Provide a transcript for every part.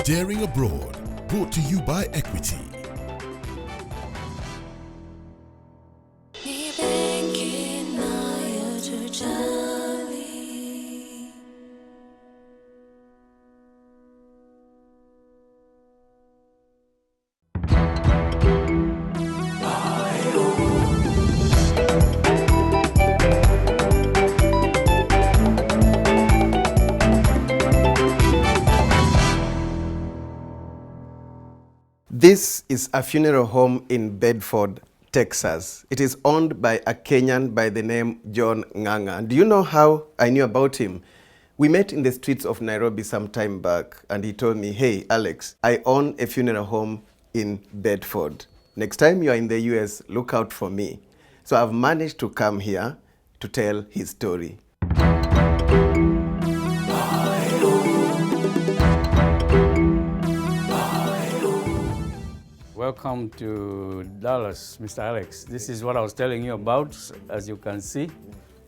Daring Abroad, brought to you by Equity. This is a funeral home in Bedford, Texas. It is owned by a Kenyan by the name John Ng'ang'a. Do you know how I knew about him? We met in the streets of Nairobi some time back, and he told me, hey, Alex, I own a funeral home in Bedford. Next time you are in the US, look out for me. So I've managed to come here to tell his story. Welcome to Dallas, Mr. Alex. This is what I was telling you about. As you can see,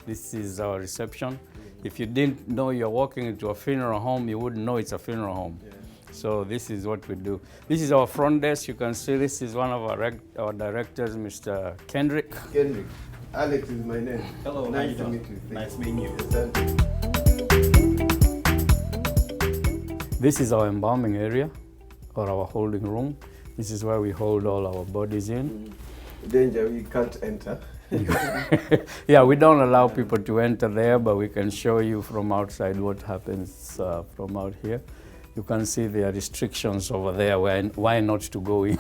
this is our reception. If you didn't know you're walking into a funeral home, you wouldn't know it's a funeral home. Yeah. So this is what we do. This is our front desk. You can see this is one of our directors, Mr. Kendrick. Kendrick. Alex is my name. Hello, nice to meet you. Nice meeting you. This is our embalming area, or our holding room. This is where we hold all our bodies in. Danger, we can't enter. Yeah, we don't allow people to enter there, but we can show you from outside what happens from out here. You can see there are restrictions over there, why not to go in.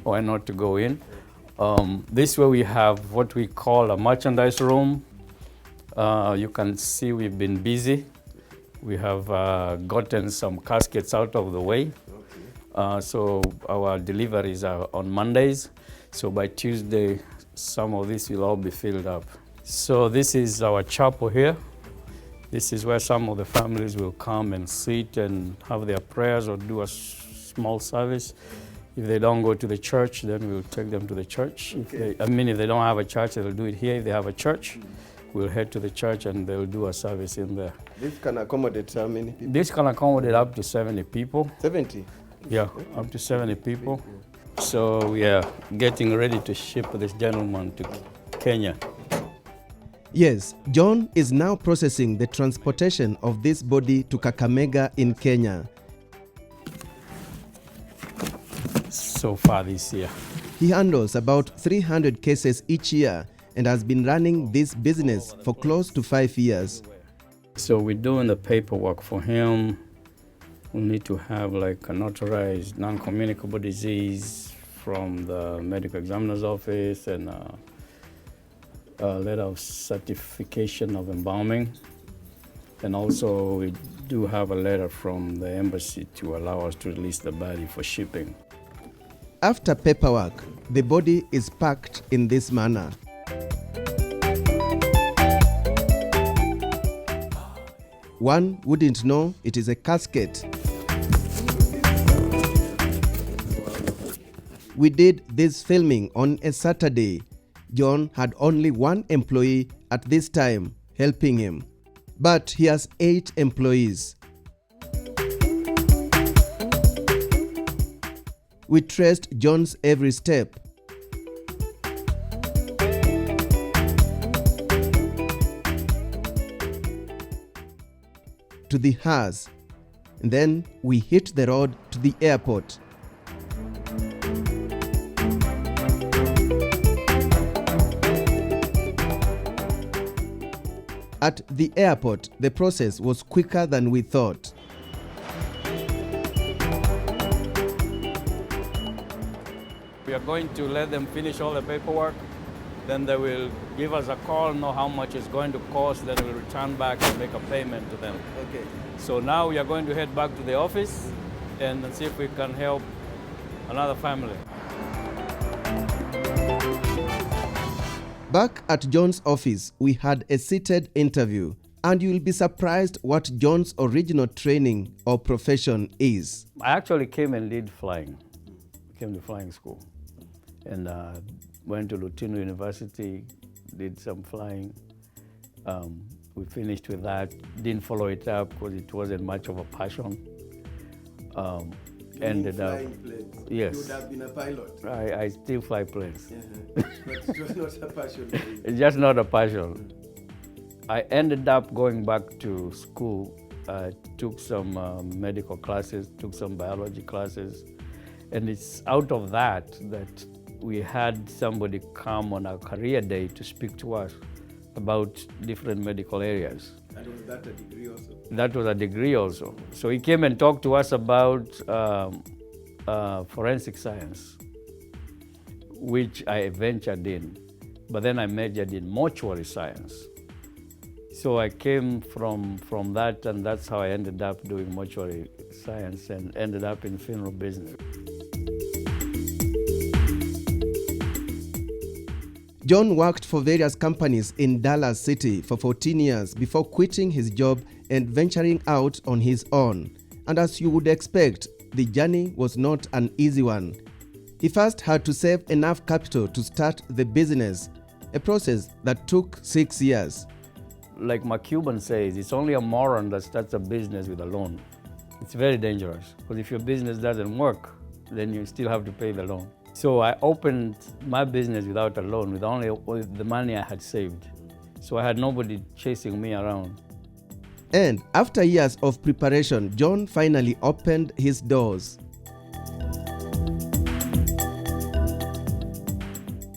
Why not to go in. This way we have what we call a merchandise room. You can see we've been busy. We have gotten some caskets out of the way. So our deliveries are on Mondays. So by Tuesday, some of this will all be filled up. So this is our chapel here. This is where some of the families will come and sit and have their prayers or do a small service. If they don't go to the church, then we'll take them to the church. Okay. If they don't have a church, they'll do it here. If they have a church, we'll head to the church and they'll do a service in there. This can accommodate how many people? This can accommodate up to 70 people. 70? Yeah, up to 70 people. So we are getting ready to ship this gentleman to Kenya. Yes, John is now processing the transportation of this body to Kakamega in Kenya. So far this year. He handles about 300 cases each year and has been running this business for close to 5 years. So we're doing the paperwork for him. We need to have like a notarized non-communicable disease from the medical examiner's office and a letter of certification of embalming. And also we do have a letter from the embassy to allow us to release the body for shipping. After paperwork, the body is packed in this manner. One wouldn't know it is a casket. We did this filming on a Saturday. John had only one employee at this time helping him, but he has 8 employees. We traced John's every step. To the hearse, and then we hit the road to the airport. At the airport, the process was quicker than we thought. We are going to let them finish all the paperwork. Then they will give us a call, know how much it's going to cost, then we'll return back and make a payment to them. Okay. So now we are going to head back to the office and see if we can help another family. Back at John's office, we had a seated interview, and you'll be surprised what John's original training or profession is. I actually came and did flying. Came to flying school and went to Lutino University, did some flying. We finished with that, didn't follow it up because it wasn't much of a passion. ended up. Planes. Yes. You would have been a pilot. I still fly planes. But it was not a passion for you. It's just not a passion. I ended up going back to school. I took some medical classes, took some biology classes, and it's out of that we had somebody come on our career day to speak to us about different medical areas. And was that a degree also? That was a degree also. So he came and talked to us about forensic science, which I ventured in, but then I majored in mortuary science. So I came from that, and that's how I ended up doing mortuary science and ended up in funeral business. John worked for various companies in Dallas City for 14 years before quitting his job and venturing out on his own. And as you would expect, the journey was not an easy one. He first had to save enough capital to start the business, a process that took 6 years. Like my Cuban says, it's only a moron that starts a business with a loan. It's very dangerous, because if your business doesn't work, then you still have to pay the loan. So I opened my business without a loan, with only the money I had saved. So I had nobody chasing me around. And after years of preparation, John finally opened his doors.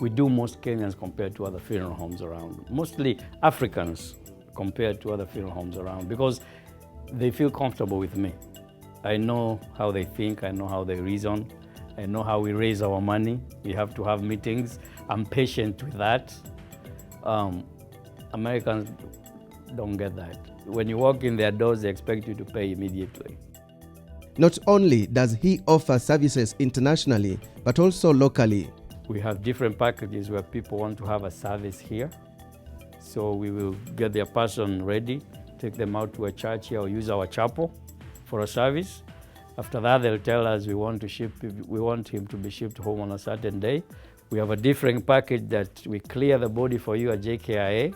We do most Kenyans compared to other funeral homes around, mostly Africans compared to other funeral homes around, because they feel comfortable with me. I know how they think, I know how they reason, I know how we raise our money. We have to have meetings. I'm patient with that. Americans don't get that. When you walk in their doors, they expect you to pay immediately. Not only does he offer services internationally, but also locally. We have different packages where people want to have a service here. So we will get their person ready, take them out to a church here or use our chapel for a service. After that, they'll tell us we want him to be shipped home on a certain day. We have a different package that we clear the body for you at JKIA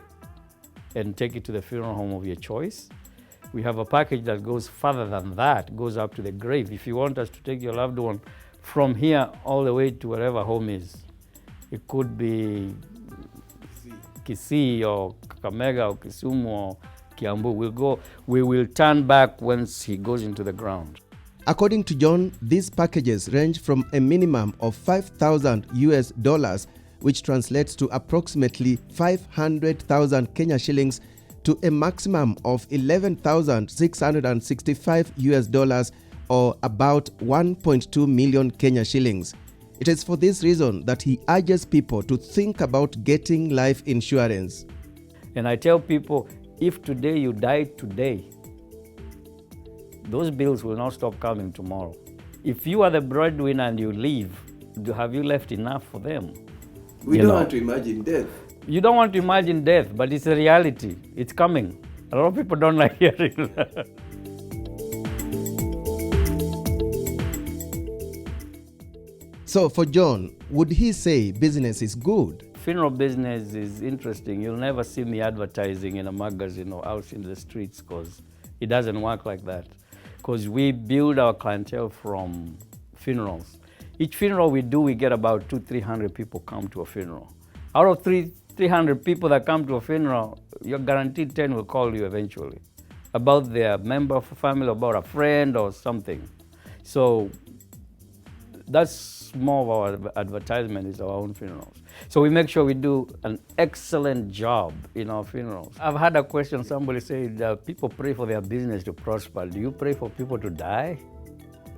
and take it to the funeral home of your choice. We have a package that goes further than that, goes up to the grave. If you want us to take your loved one from here all the way to wherever home is, it could be Kisii or Kakamega or Kisumu or Kiambu. We will turn back once he goes into the ground. According to John, these packages range from a minimum of $5,000, which translates to approximately 500,000 Kenya shillings, to a maximum of $11,665 or about 1.2 million Kenya shillings. It is for this reason that he urges people to think about getting life insurance. And I tell people, if today you die today, those bills will not stop coming tomorrow. If you are the breadwinner and you leave, have you left enough for them? We don't want to imagine death. You don't want to imagine death, but it's a reality. It's coming. A lot of people don't like hearing that. So for John, would he say business is good? Funeral business is interesting. You'll never see me advertising in a magazine or out in the streets, because it doesn't work like that. Because we build our clientele from funerals. Each funeral we do, we get about 200-300 people come to a funeral. Out of 300 people that come to a funeral, you're guaranteed 10 will call you eventually about their member of a family, about a friend or something. So that's more of our advertisement, is our own funerals. So we make sure we do an excellent job in our funerals. I've had a question, somebody said, people pray for their business to prosper. Do you pray for people to die?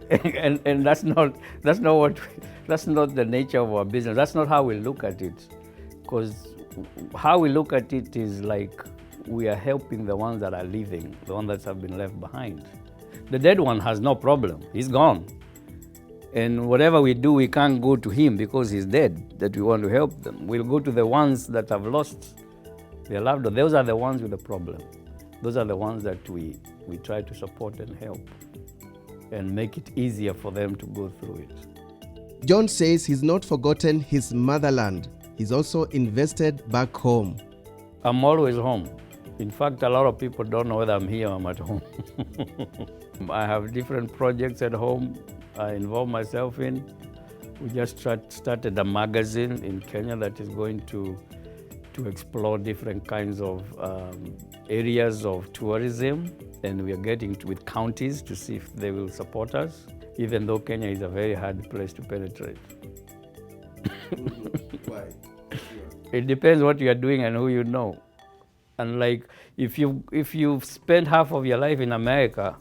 and that's not the nature of our business. That's not how we look at it. Because how we look at it is like we are helping the ones that are living, the ones that have been left behind. The dead one has no problem. He's gone. And whatever we do, we can't go to him because he's dead, that we want to help them. We'll go to the ones that have lost their loved one. Those are the ones with the problem. Those are the ones that we try to support and help and make it easier for them to go through it. John says he's not forgotten his motherland. He's also invested back home. I'm always home. In fact, a lot of people don't know whether I'm here or I'm at home. I have different projects at home I involve myself in. We just started a magazine in Kenya that is going to explore different kinds of areas of tourism, and we are getting with counties to see if they will support us, even though Kenya is a very hard place to penetrate. Why? It depends what you are doing and who you know. And like, if you've spent half of your life in America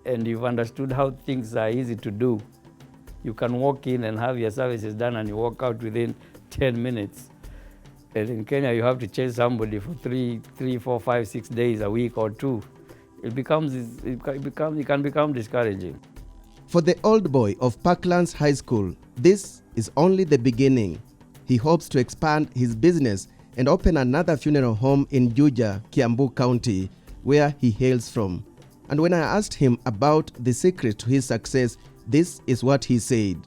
and you've understood how things are easy to do, you can walk in and have your services done and you walk out within 10 minutes. And in Kenya, you have to chase somebody for 3, 4, 5, 6 days, a week or 2. It can become discouraging. For the old boy of Parklands High School, this is only the beginning. He hopes to expand his business and open another funeral home in Juja, Kiambu County, where he hails from. And when I asked him about the secret to his success, this is what he said.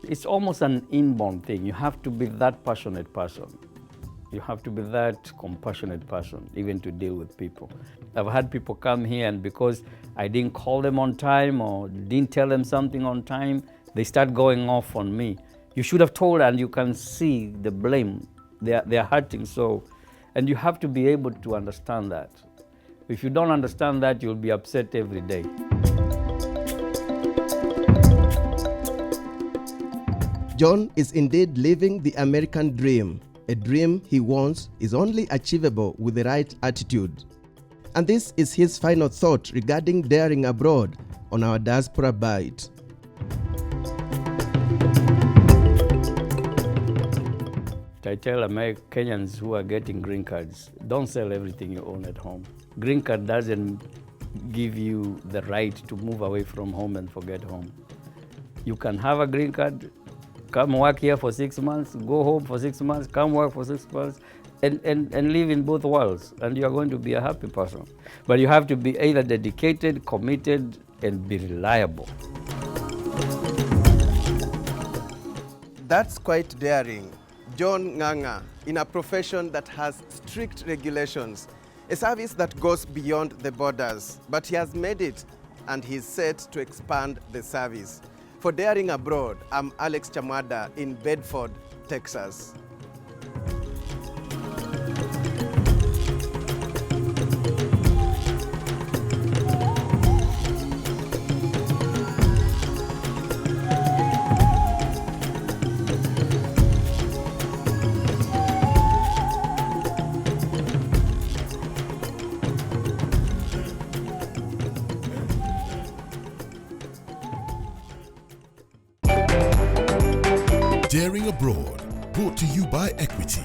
It's almost an inborn thing. You have to be that passionate person. You have to be that compassionate person, even to deal with people. I've had people come here and because I didn't call them on time or didn't tell them something on time, they start going off on me. You should have told, and you can see the blame. They're hurting so, and you have to be able to understand that. If you don't understand that, you'll be upset every day. John is indeed living the American dream. A dream he wants is only achievable with the right attitude. And this is his final thought regarding daring abroad on our Diaspora Bite. I tell Kenyans who are getting green cards, don't sell everything you own at home. Green card doesn't give you the right to move away from home and forget home. You can have a green card, come work here for 6 months, go home for 6 months, come work for 6 months, and live in both worlds, and you are going to be a happy person. But you have to be either dedicated, committed, and be reliable. That's quite daring. John Nganga, in a profession that has strict regulations, a service that goes beyond the borders, but he has made it and he's set to expand the service. For Daring Abroad, I'm Alex Chamada in Bedford, Texas. Daring Abroad, brought to you by Equity.